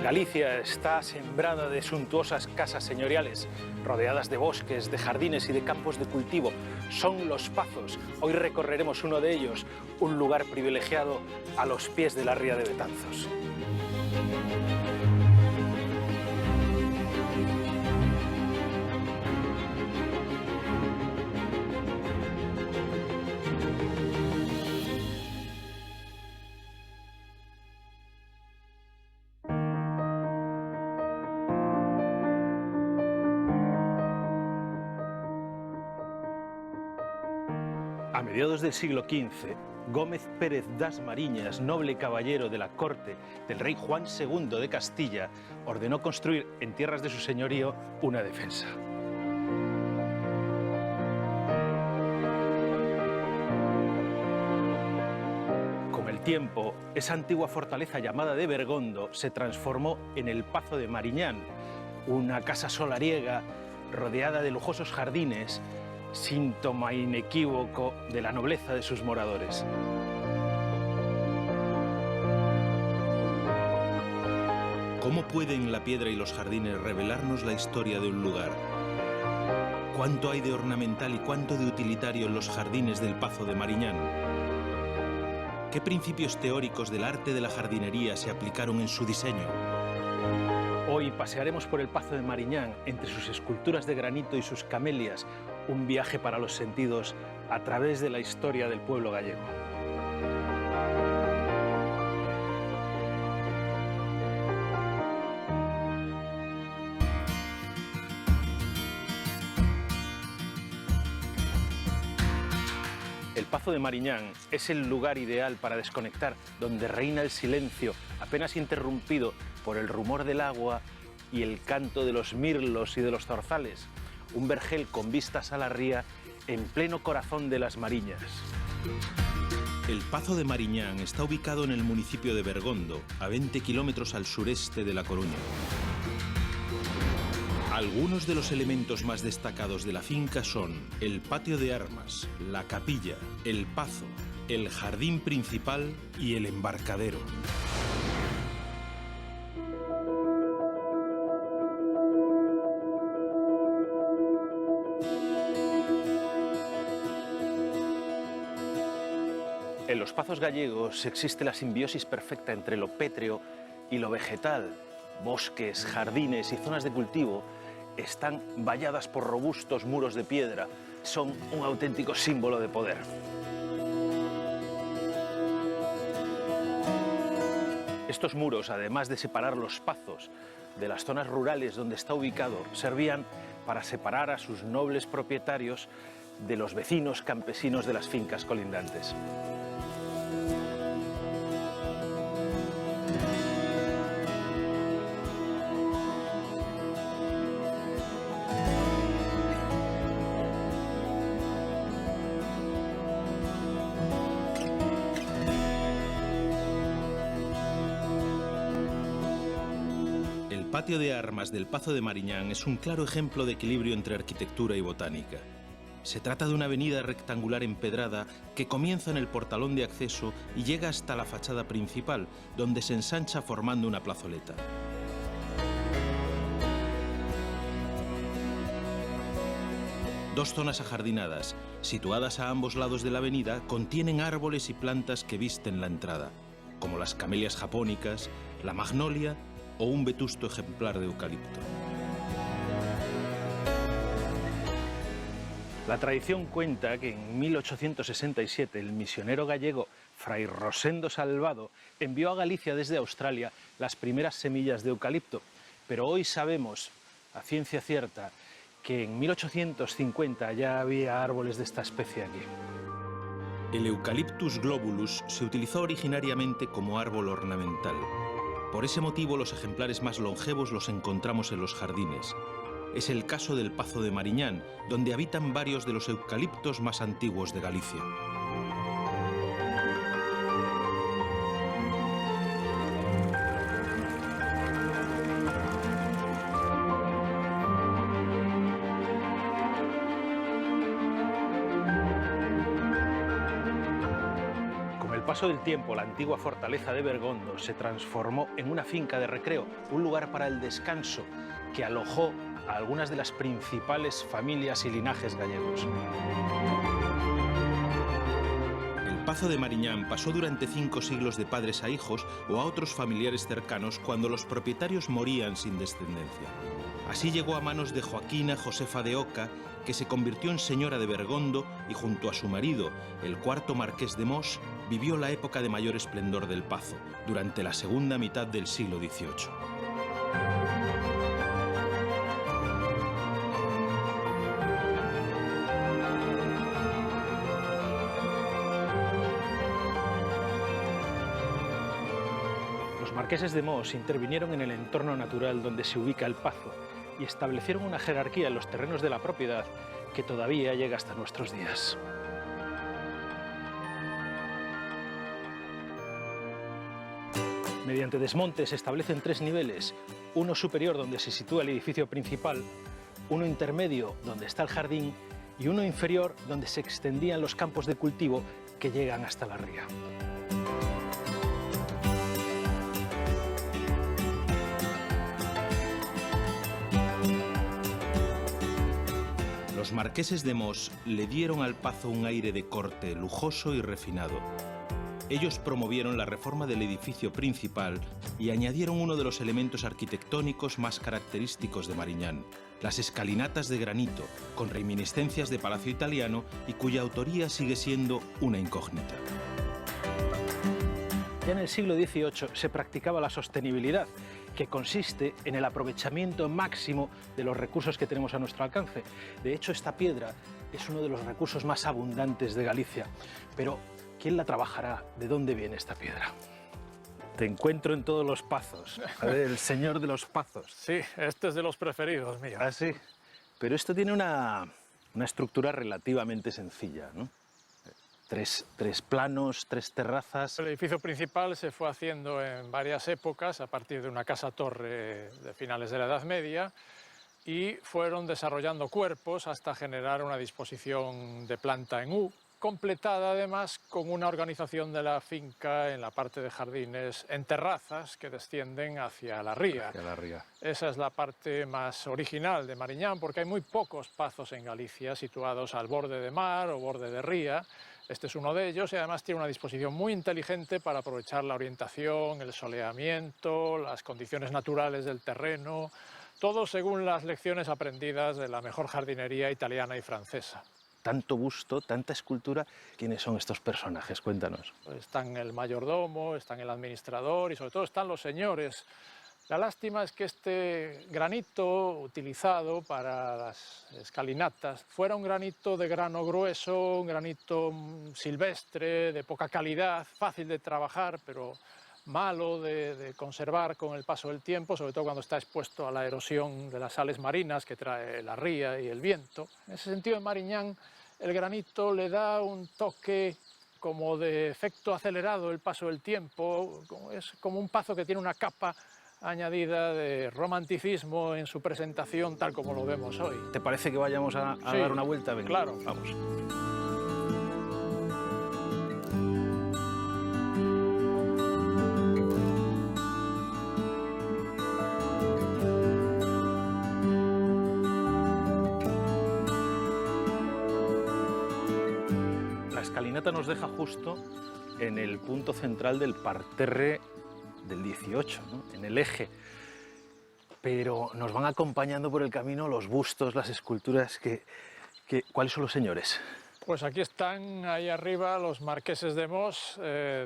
Galicia está sembrada de suntuosas casas señoriales, rodeadas de bosques, de jardines y de campos de cultivo. Son los Pazos. Hoy recorreremos uno de ellos, un lugar privilegiado a los pies de la ría de Betanzos. A mediados del siglo XV, Gómez Pérez das Mariñas, noble caballero de la corte del rey Juan II de Castilla, ordenó construir en tierras de su señorío una defensa. Con el tiempo, esa antigua fortaleza llamada de Bergondo se transformó en el Pazo de Mariñán, una casa solariega rodeada de lujosos jardines, síntoma inequívoco de la nobleza de sus moradores. ¿Cómo pueden la piedra y los jardines revelarnos la historia de un lugar? ¿Cuánto hay de ornamental y cuánto de utilitario en los jardines del Pazo de Mariñán? ¿Qué principios teóricos del arte de la jardinería se aplicaron en su diseño? Hoy pasearemos por el Pazo de Mariñán, entre sus esculturas de granito y sus camelias, un viaje para los sentidos a través de la historia del pueblo gallego. El Pazo de Mariñán es el lugar ideal para desconectar, donde reina el silencio, apenas interrumpido por el rumor del agua y el canto de los mirlos y de los zorzales. Un vergel con vistas a la ría en pleno corazón de las Mariñas. El Pazo de Mariñán está ubicado en el municipio de Bergondo, a 20 kilómetros al sureste de La Coruña. Algunos de los elementos más destacados de la finca son el patio de armas, la capilla, el pazo, el jardín principal y el embarcadero. En los pazos gallegos existe la simbiosis perfecta entre lo pétreo y lo vegetal. Bosques, jardines y zonas de cultivo están valladas por robustos muros de piedra. Son un auténtico símbolo de poder. Estos muros, además de separar los pazos de las zonas rurales donde está ubicado, servían para separar a sus nobles propietarios de los vecinos campesinos de las fincas colindantes. El patio de armas del Pazo de Mariñán es un claro ejemplo de equilibrio entre arquitectura y botánica. Se trata de una avenida rectangular empedrada que comienza en el portalón de acceso y llega hasta la fachada principal, donde se ensancha formando una plazoleta. Dos zonas ajardinadas, situadas a ambos lados de la avenida, contienen árboles y plantas que visten la entrada, como las camelias japónicas, la magnolia o un vetusto ejemplar de eucalipto. La tradición cuenta que en 1867 el misionero gallego Fray Rosendo Salvado envió a Galicia desde Australia las primeras semillas de eucalipto, pero hoy sabemos, a ciencia cierta, que en 1850 ya había árboles de esta especie aquí. El Eucalyptus globulus se utilizó originariamente como árbol ornamental. Por ese motivo, los ejemplares más longevos los encontramos en los jardines. Es el caso del Pazo de Mariñán, donde habitan varios de los eucaliptos más antiguos de Galicia. paso del tiempo, la antigua fortaleza de Bergondo se transformó en una finca de recreo, un lugar para el descanso que alojó a algunas de las principales familias y linajes gallegos. El Pazo de Mariñán pasó durante 5 siglos de padres a hijos o a otros familiares cercanos cuando los propietarios morían sin descendencia. Así llegó a manos de Joaquina Josefa de Oca, que se convirtió en señora de Bergondo y junto a su marido, el cuarto marqués de Mos, vivió la época de mayor esplendor del Pazo, durante la segunda mitad del siglo XVIII. Los marqueses de Mos intervinieron en el entorno natural donde se ubica el Pazo y establecieron una jerarquía en los terrenos de la propiedad que todavía llega hasta nuestros días. Mediante desmonte se establecen 3 niveles, uno superior donde se sitúa el edificio principal, uno intermedio donde está el jardín y uno inferior donde se extendían los campos de cultivo que llegan hasta la ría. Los marqueses de Mos le dieron al Pazo un aire de corte lujoso y refinado. Ellos promovieron la reforma del edificio principal y añadieron uno de los elementos arquitectónicos más característicos de Mariñán, las escalinatas de granito, con reminiscencias de palacio italiano y cuya autoría sigue siendo una incógnita. Ya en el siglo XVIII se practicaba la sostenibilidad, que consiste en el aprovechamiento máximo de los recursos que tenemos a nuestro alcance. De hecho, esta piedra es uno de los recursos más abundantes de Galicia. Pero, ¿quién la trabajará? ¿De dónde viene esta piedra? Te encuentro en todos los pazos. El señor de los pazos. Sí, este es de los preferidos míos. Ah, sí. Pero esto tiene una estructura relativamente sencilla, ¿no? Tres planos, 3 terrazas. El edificio principal se fue haciendo en varias épocas a partir de una casa-torre de finales de la Edad Media y fueron desarrollando cuerpos hasta generar una disposición de planta en U, completada además con una organización de la finca en la parte de jardines en terrazas que descienden hacia la ría. Hacia la ría. Esa es la parte más original de Mariñán porque hay muy pocos pazos en Galicia situados al borde de mar o borde de ría. Este es uno de ellos y además tiene una disposición muy inteligente para aprovechar la orientación, el soleamiento, las condiciones naturales del terreno, todo según las lecciones aprendidas de la mejor jardinería italiana y francesa. Tanto busto, tanta escultura. ¿Quiénes son estos personajes? Cuéntanos. Están el mayordomo, están el administrador y sobre todo están los señores. La lástima es que este granito utilizado para las escalinatas fuera un granito de grano grueso, un granito silvestre, de poca calidad, fácil de trabajar, pero malo de conservar con el paso del tiempo, sobre todo cuando está expuesto a la erosión de las sales marinas que trae la ría y el viento. En ese sentido, en Mariñán, el granito le da un toque como de efecto acelerado el paso del tiempo, es como un pazo que tiene una capa añadida de romanticismo en su presentación tal como lo vemos hoy. ¿Te parece que vayamos a Sí, dar una vuelta? Venga, claro. Vamos. La escalinata nos deja justo en el punto central del parterre del 18, ¿no? En el eje. Pero nos van acompañando por el camino los bustos, las esculturas ¿cuáles son los señores? Pues aquí están, ahí arriba, los marqueses de Mos,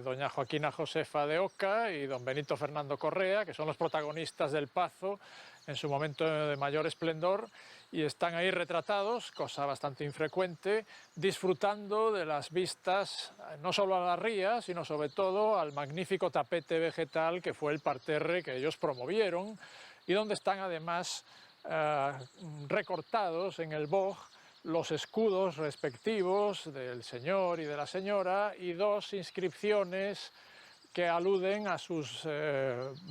doña Joaquina Josefa de Oca y don Benito Fernando Correa, que son los protagonistas del Pazo en su momento de mayor esplendor, y están ahí retratados, cosa bastante infrecuente, disfrutando de las vistas no solo a la ría, sino sobre todo al magnífico tapete vegetal que fue el parterre que ellos promovieron y donde están además recortados en el boj los escudos respectivos del señor y de la señora y 2 inscripciones que aluden a sus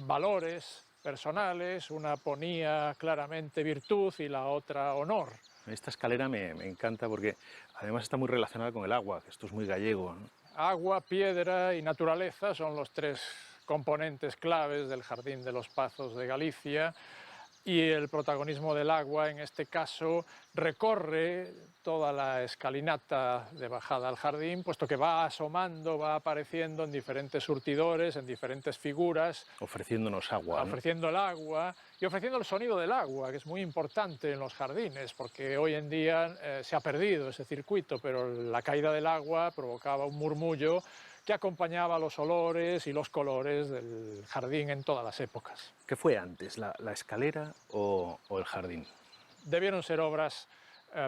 valores personales. Una ponía claramente virtud y la otra honor. Esta escalera me encanta porque además está muy relacionada con el agua, que esto es muy gallego, ¿no? Agua, piedra y naturaleza son los tres componentes claves del Jardín de los Pazos de Galicia, y el protagonismo del agua en este caso recorre toda la escalinata de bajada al jardín, puesto que va asomando, va apareciendo en diferentes surtidores, en diferentes figuras. Ofreciéndonos agua, ¿no? Ofreciendo el agua y ofreciendo el sonido del agua, que es muy importante en los jardines, porque hoy en día se ha perdido ese circuito, pero la caída del agua provocaba un murmullo que acompañaba los olores y los colores del jardín en todas las épocas. ¿Qué fue antes, la escalera o el jardín? Debieron ser obras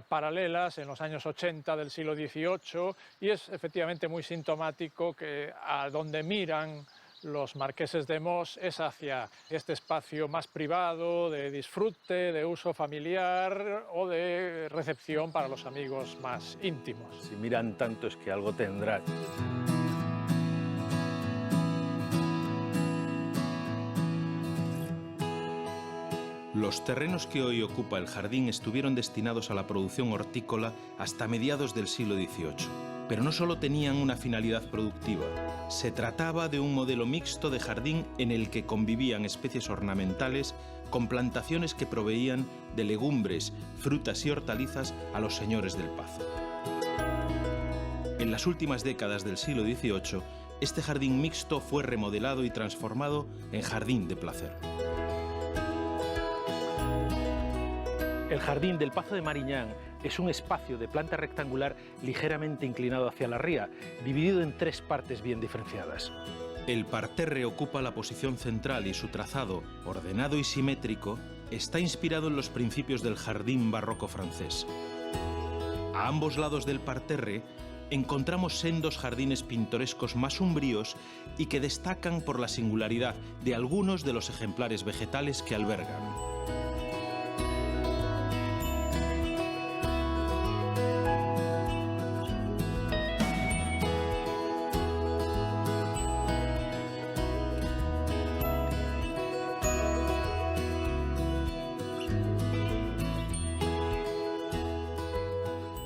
paralelas en los años 80 del siglo XVIII, y es efectivamente muy sintomático que a donde miran los marqueses de Mos es hacia este espacio más privado, de disfrute, de uso familiar o de recepción para los amigos más íntimos. Si miran tanto es que algo tendrán. Los terrenos que hoy ocupa el jardín estuvieron destinados a la producción hortícola hasta mediados del siglo XVIII. Pero no solo tenían una finalidad productiva, se trataba de un modelo mixto de jardín en el que convivían especies ornamentales con plantaciones que proveían de legumbres, frutas y hortalizas a los señores del Pazo. En las últimas décadas del siglo XVIII, este jardín mixto fue remodelado y transformado en jardín de placer. El jardín del Pazo de Mariñán es un espacio de planta rectangular ligeramente inclinado hacia la ría, dividido en tres partes bien diferenciadas. El parterre ocupa la posición central y su trazado, ordenado y simétrico, está inspirado en los principios del jardín barroco francés. A ambos lados del parterre encontramos sendos jardines pintorescos más umbríos y que destacan por la singularidad de algunos de los ejemplares vegetales que albergan.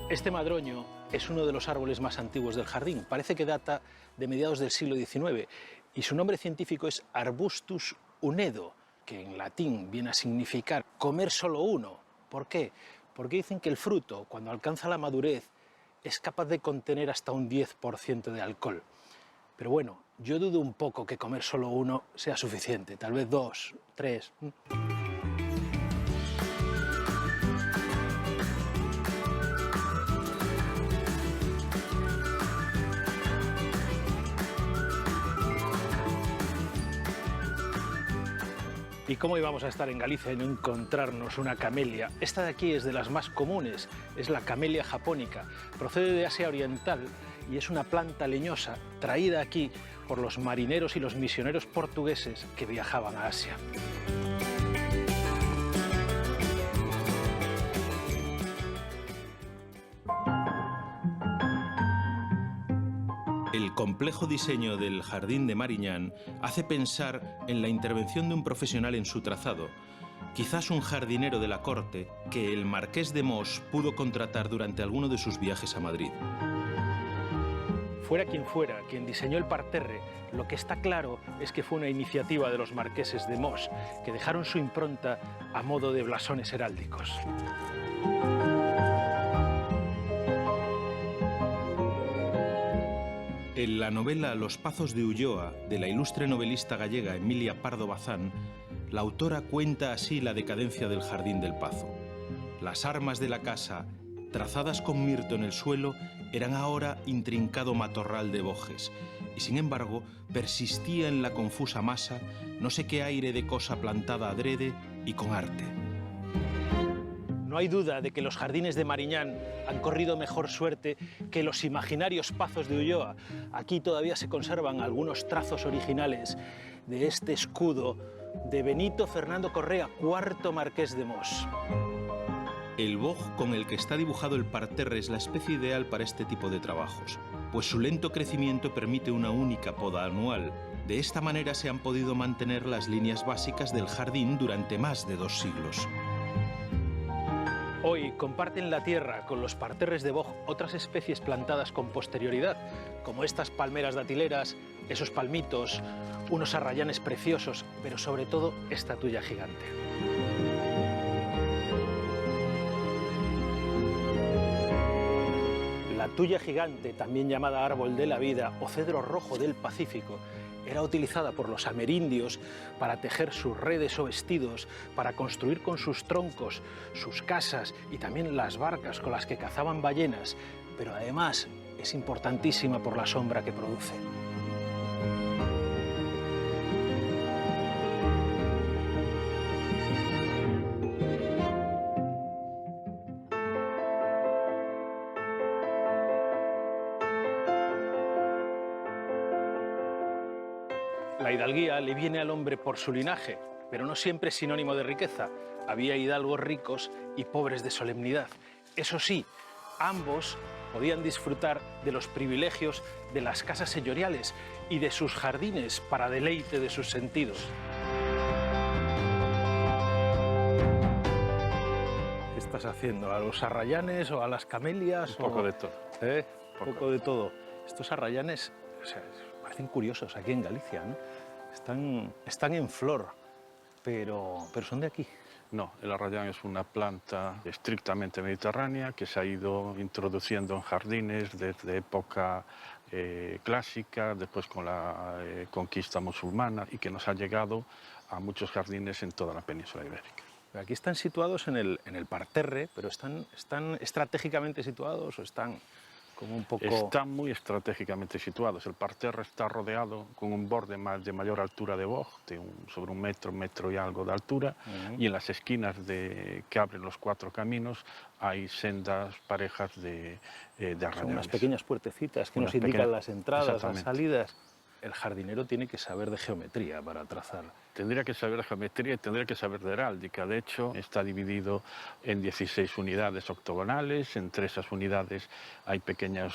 Este madroño es uno de los árboles más antiguos del jardín. Parece que data de mediados del siglo XIX y su nombre científico es Arbustus unedo, que en latín viene a significar comer solo uno. ¿Por qué? Porque dicen que el fruto, cuando alcanza la madurez, es capaz de contener hasta un 10% de alcohol. Pero bueno, yo dudo un poco que comer solo uno sea suficiente, tal vez 2, 3... ¿Y cómo íbamos a estar en Galicia y no encontrarnos una camelia? Esta de aquí es de las más comunes, es la camelia japónica. Procede de Asia Oriental y es una planta leñosa traída aquí por los marineros y los misioneros portugueses que viajaban a Asia. El complejo diseño del Jardín de Mariñán hace pensar en la intervención de un profesional en su trazado, quizás un jardinero de la corte que el marqués de Mos pudo contratar durante alguno de sus viajes a Madrid. Fuera quien diseñó el parterre, lo que está claro es que fue una iniciativa de los marqueses de Mos, que dejaron su impronta a modo de blasones heráldicos. En la novela Los Pazos de Ulloa, de la ilustre novelista gallega Emilia Pardo Bazán, la autora cuenta así la decadencia del Jardín del Pazo. Las armas de la casa, trazadas con mirto en el suelo, eran ahora intrincado matorral de bojes, y sin embargo persistía en la confusa masa no sé qué aire de cosa plantada adrede y con arte. No hay duda de que los jardines de Mariñán han corrido mejor suerte que los imaginarios Pazos de Ulloa. Aquí todavía se conservan algunos trazos originales de este escudo de Benito Fernando Correa, cuarto marqués de Mos. El boj con el que está dibujado el parterre es la especie ideal para este tipo de trabajos, pues su lento crecimiento permite una única poda anual. De esta manera se han podido mantener las líneas básicas del jardín durante más de 2 siglos. Hoy comparten la tierra con los parterres de boj otras especies plantadas con posterioridad, como estas palmeras datileras, esos palmitos, unos arrayanes preciosos, pero sobre todo esta tuya gigante. La tuya gigante, también llamada árbol de la vida o cedro rojo del Pacífico, era utilizada por los amerindios para tejer sus redes o vestidos, para construir con sus troncos sus casas y también las barcas con las que cazaban ballenas, pero además es importantísima por la sombra que produce. La hidalguía le viene al hombre por su linaje, pero no siempre es sinónimo de riqueza. Había hidalgos ricos y pobres de solemnidad. Eso sí, ambos podían disfrutar de los privilegios de las casas señoriales y de sus jardines para deleite de sus sentidos. ¿Qué estás haciendo? ¿A los arrayanes o a las camelias? Un poco de todo. Un poco de todo. Estos arrayanes, o sea, parecen curiosos aquí en Galicia, ¿no? Están en flor, pero son de aquí. No, el arrayán es una planta estrictamente mediterránea que se ha ido introduciendo en jardines desde época clásica, después con la conquista musulmana y que nos ha llegado a muchos jardines en toda la península ibérica. Aquí están situados en el parterre, pero ¿están estratégicamente situados o están como un poco...? Están muy estratégicamente situados. El parterre está rodeado con un borde de mayor altura de boj, sobre un metro y algo de altura, y en las esquinas que abren los cuatro caminos hay sendas parejas de arrayanes. Son unas pequeñas puertecitas que nos indican las entradas, las salidas. El jardinero tiene que saber de geometría para trazar. Tendría que saber de geometría y tendría que saber de heráldica. De hecho, está dividido en 16 unidades octogonales. Entre esas unidades hay pequeñas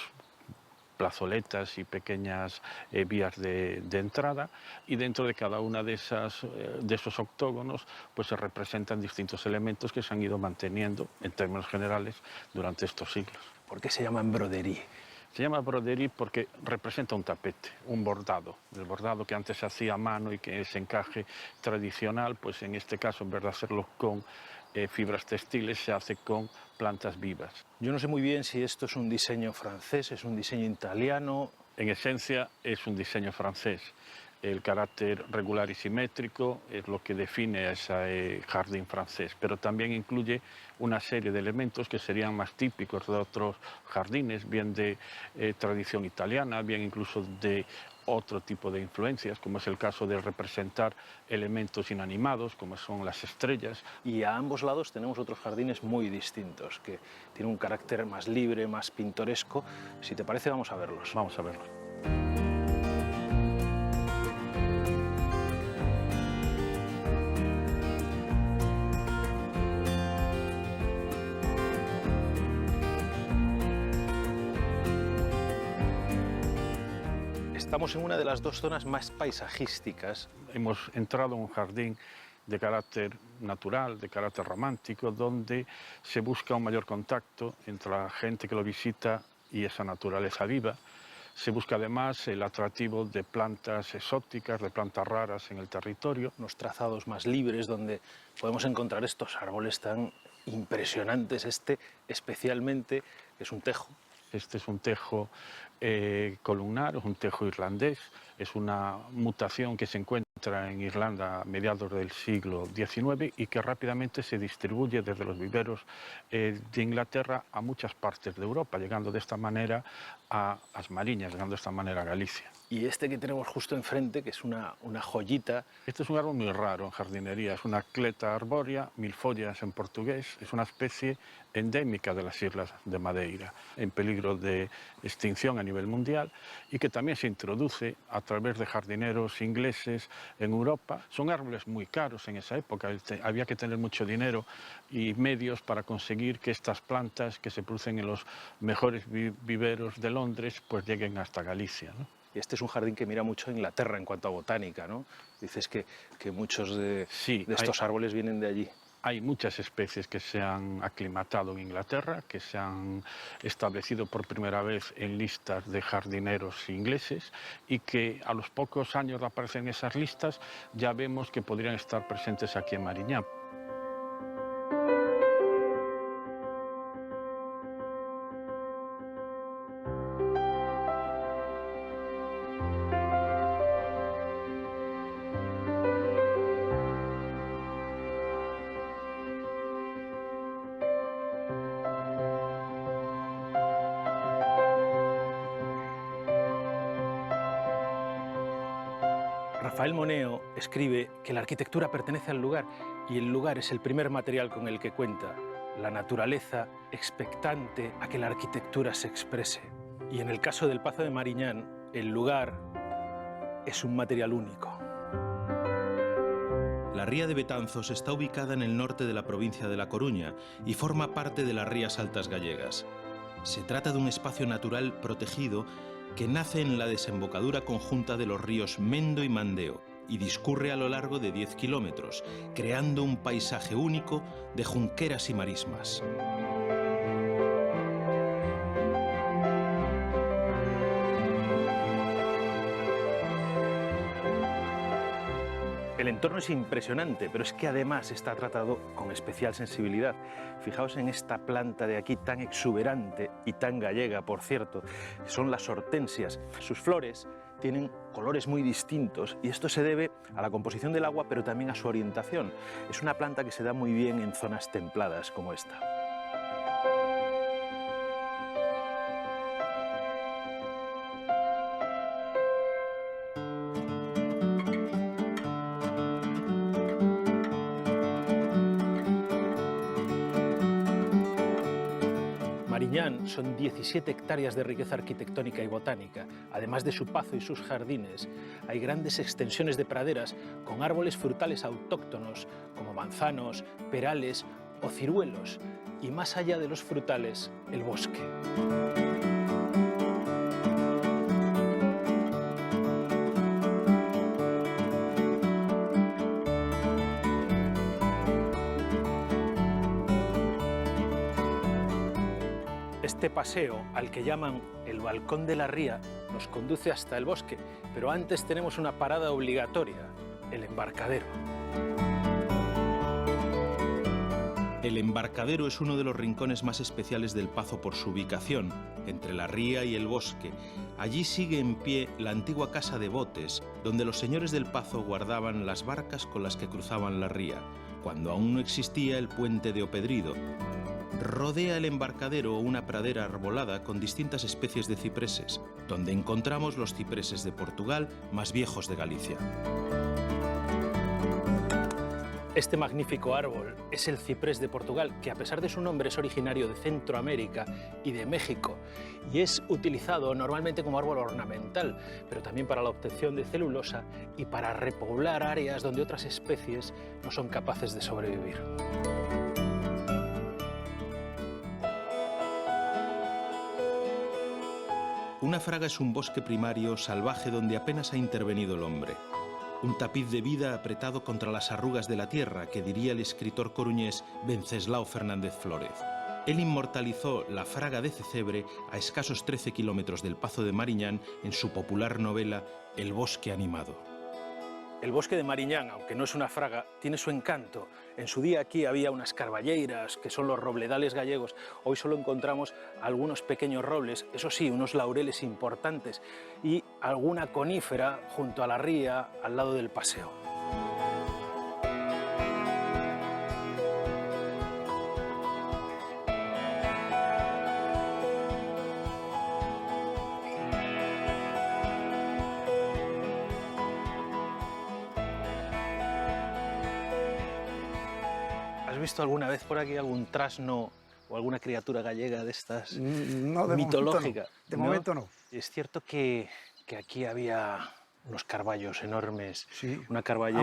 plazoletas y pequeñas vías de entrada, y dentro de cada una de esos octógonos pues se representan distintos elementos que se han ido manteniendo, en términos generales, durante estos siglos. ¿Por qué se llaman broderie? Se llama broderie porque representa un tapete, un bordado. El bordado que antes se hacía a mano y que es encaje tradicional, pues en este caso, en vez de hacerlo con fibras textiles, se hace con plantas vivas. Yo no sé muy bien si esto es un diseño francés, es un diseño italiano. En esencia es un diseño francés. El carácter regular y simétrico es lo que define a ese jardín francés, pero también incluye una serie de elementos que serían más típicos de otros jardines, bien de tradición italiana, bien incluso de otro tipo de influencias, como es el caso de representar elementos inanimados, como son las estrellas. Y a ambos lados tenemos otros jardines muy distintos, que tienen un carácter más libre, más pintoresco. Si te parece, vamos a verlos. Vamos a verlos. Estamos en una de las dos zonas más paisajísticas. Hemos entrado en un jardín de carácter natural, de carácter romántico, donde se busca un mayor contacto entre la gente que lo visita y esa naturaleza viva. Se busca además el atractivo de plantas exóticas, de plantas raras en el territorio. Unos trazados más libres donde podemos encontrar estos árboles tan impresionantes. Este especialmente es un tejo. Este es un tejo columnar, es un tejo irlandés, es una mutación que se encuentra en Irlanda a mediados del siglo XIX y que rápidamente se distribuye desde los viveros de Inglaterra a muchas partes de Europa, llegando de esta manera a As Mariñas, llegando de esta manera a Galicia. Y este que tenemos justo enfrente, que es una joyita. Este es un árbol muy raro en jardinería, es una cleta arbórea, milfollas en portugués, es una especie endémica de las islas de Madeira, en peligro de extinción a nivel mundial y que también se introduce a través de jardineros ingleses en Europa. Son árboles muy caros en esa época, había que tener mucho dinero y medios para conseguir que estas plantas que se producen en los mejores viveros de Londres pues lleguen hasta Galicia, ¿no? Y este es un jardín que mira mucho a Inglaterra en cuanto a botánica, ¿no? Dices que muchos de estos árboles vienen de allí. Hay muchas especies que se han aclimatado en Inglaterra, que se han establecido por primera vez en listas de jardineros ingleses y que a los pocos años de aparecer en esas listas ya vemos que podrían estar presentes aquí en Mariñán. Rafael Moneo escribe que la arquitectura pertenece al lugar y el lugar es el primer material con el que cuenta. La naturaleza expectante a que la arquitectura se exprese. Y en el caso del Pazo de Mariñán, el lugar es un material único. La ría de Betanzos está ubicada en el norte de la provincia de La Coruña y forma parte de las Rías Altas Gallegas. Se trata de un espacio natural protegido que nace en la desembocadura conjunta de los ríos Mendo y Mandeo y discurre a lo largo de 10 kilómetros, creando un paisaje único de junqueras y marismas. El entorno es impresionante, pero es que además está tratado con especial sensibilidad. Fijaos en esta planta de aquí tan exuberante y tan gallega, por cierto, son las hortensias. Sus flores tienen colores muy distintos y esto se debe a la composición del agua, pero también a su orientación. Es una planta que se da muy bien en zonas templadas como esta. Mariñán son 17 hectáreas de riqueza arquitectónica y botánica. Además de su pazo y sus jardines, hay grandes extensiones de praderas con árboles frutales autóctonos como manzanos, perales o ciruelos. Y más allá de los frutales, el bosque. Este paseo, al que llaman el Balcón de la Ría, nos conduce hasta el bosque, pero antes tenemos una parada obligatoria, el embarcadero. El embarcadero es uno de los rincones más especiales del Pazo por su ubicación, entre la ría y el bosque. Allí sigue en pie la antigua casa de botes, donde los señores del Pazo guardaban las barcas con las que cruzaban la ría, cuando aún no existía el puente de Opedrido. Rodea el embarcadero una pradera arbolada con distintas especies de cipreses, donde encontramos los cipreses de Portugal más viejos de Galicia. Este magnífico árbol es el ciprés de Portugal, que a pesar de su nombre es originario de Centroamérica y de México, y es utilizado normalmente como árbol ornamental, pero también para la obtención de celulosa y para repoblar áreas donde otras especies no son capaces de sobrevivir. Una fraga es un bosque primario salvaje donde apenas ha intervenido el hombre. Un tapiz de vida apretado contra las arrugas de la tierra, que diría el escritor coruñés Venceslao Fernández Flórez. Él inmortalizó la fraga de Cecebre a escasos 13 kilómetros del Pazo de Mariñán en su popular novela El bosque animado. El bosque de Mariñán, aunque no es una fraga, tiene su encanto. En su día aquí había unas carballeiras, que son los robledales gallegos. Hoy solo encontramos algunos pequeños robles, eso sí, unos laureles importantes y alguna conífera junto a la ría, al lado del paseo. ¿Has visto alguna vez por aquí algún trasno o alguna criatura gallega de estas No, de mitológica? De momento no. Es cierto que aquí había unos carballos enormes, Sí, una carballeira.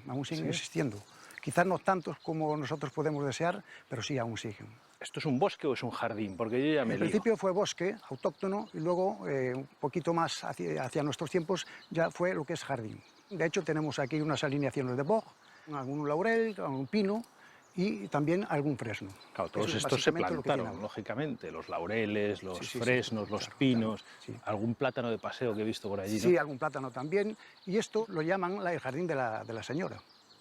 aún siguen ¿Sí? existiendo. Quizás no tantos como nosotros podemos desear, pero sí, aún siguen. ¿Esto es un bosque o es un jardín? Porque yo ya me Al lío. principio fue bosque autóctono y luego, un poquito más hacia nuestros tiempos, ya fue lo que es jardín. De hecho, tenemos aquí unas alineaciones de boj, algún laurel, algún pino, y también algún fresno. Claro, todos Eso es estos se básicamente lo que tiene plantaron, ahora. lógicamente, los laureles, los Sí, sí, sí, fresnos, sí, los claro, pinos, claro, sí. algún plátano de paseo que he visto por allí, ¿no? Sí, algún plátano también, y esto lo llaman el jardín de la señora.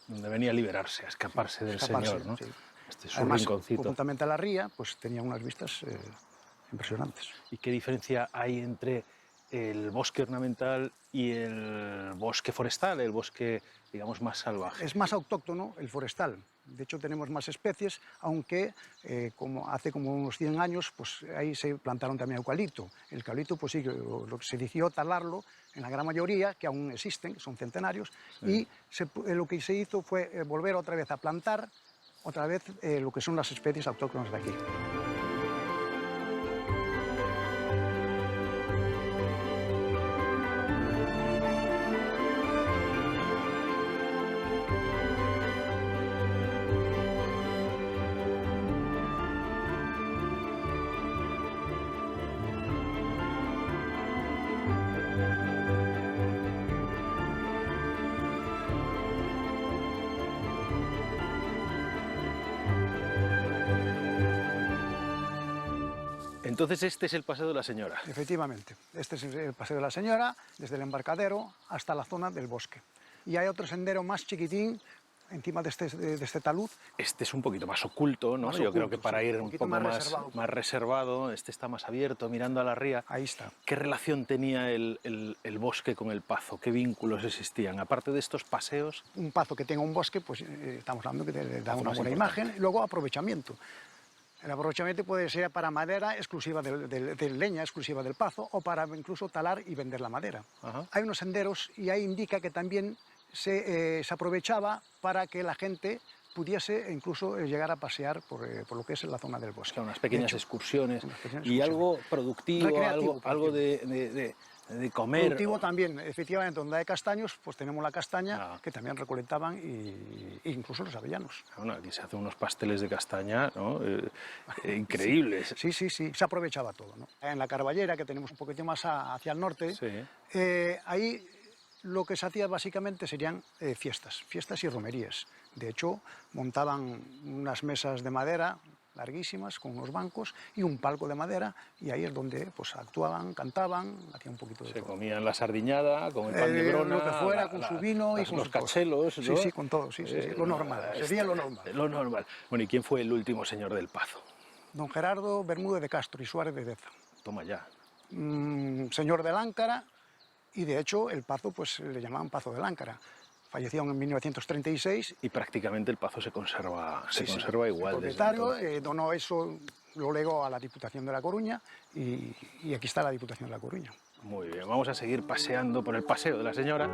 Donde venía a liberarse, a escaparse del Escaparse, señor, ¿no? sí. Este es su Además, rinconcito. conjuntamente a la ría, pues tenía unas vistas impresionantes. ¿Y qué diferencia hay entre el bosque ornamental y el bosque forestal, el bosque, digamos, más salvaje? Es más autóctono el forestal. De hecho, tenemos más especies, aunque como hace como unos 100 años, pues ahí se plantaron también eucalipto. El eucalipto, pues sí, lo que se decidió talarlo en la gran mayoría, que aún existen, son centenarios, y lo que se hizo fue volver otra vez a plantar, otra vez lo que son las especies autóctonas de aquí. Entonces este es el Paseo de la Señora. Efectivamente, este es el Paseo de la Señora, desde el embarcadero hasta la zona del bosque. Y hay otro sendero más chiquitín, encima de este talud. Este es un poquito más oculto, ¿no? Más Yo creo oculto, que para sí, ir un un poquito poco más reservado. reservado, este está más abierto, mirando a la ría. Ahí está. ¿Qué relación tenía el bosque con el Pazo? ¿Qué vínculos existían? Aparte de estos paseos, Un pazo que tenga un bosque, pues estamos hablando que te da una más buena importante. imagen. Y luego aprovechamiento. El aprovechamiento puede ser para madera exclusiva de leña, exclusiva del pazo, o para incluso talar y vender la madera. Ajá. Hay unos senderos y ahí indica que también se aprovechaba para que la gente pudiese incluso llegar a pasear por lo que es la zona del o bosque. sea, unas pequeñas De hecho, excursiones unas pequeñas y excursiones. algo productivo, Recreativo, algo de comer. Productivo también, efectivamente, donde hay castaños, pues tenemos la castaña, Ah. que también recolectaban, e incluso los avellanos. Bueno, aquí se hacen unos pasteles de castaña, ¿no? Increíbles. Sí, sí, sí, se aprovechaba todo, ¿no? En la Carballera, que tenemos un poquito más hacia el norte, Sí. ahí lo que se hacía básicamente serían fiestas y romerías. De hecho, montaban unas mesas de madera larguísimas con unos bancos y un palco de madera, y ahí es donde pues actuaban, cantaban, hacían un poquito de Se todo. comían la sardiñada con el pan de brona, lo que fuera, con su vino y con los su todo. cachelos, Sí, ¿no? sí, con todo, sí, sí, sí, lo normal, sería lo normal. Lo normal. Bueno, ¿y quién fue el último señor del Pazo? Don Gerardo Bermúdez de Castro y Suárez de Deza, Toma ya. señor de Láncara, y de hecho el Pazo pues le llamaban Pazo de Láncara. Falleció en 1936. Y prácticamente el Pazo se conserva, Sí, sí. igual. El desde propietario entonces. donó eso, lo legó a la Diputación de La Coruña, y aquí está la Diputación de La Coruña. Muy bien, vamos a seguir paseando por el Paseo de la Señora.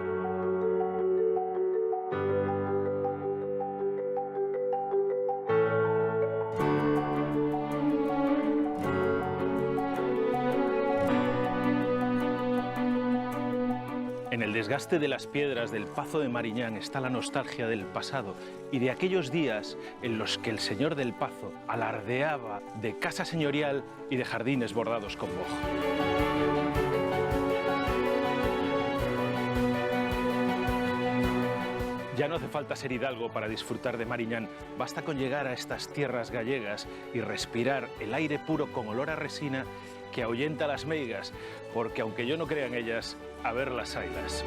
En el desgaste de las piedras del Pazo de Mariñán está la nostalgia del pasado y de aquellos días en los que el señor del Pazo alardeaba de casa señorial y de jardines bordados con boj. Ya no hace falta ser hidalgo para disfrutar de Mariñán, basta con llegar a estas tierras gallegas y respirar el aire puro con olor a resina que ahuyenta las meigas, porque aunque yo no crea en ellas, a ver las haylas.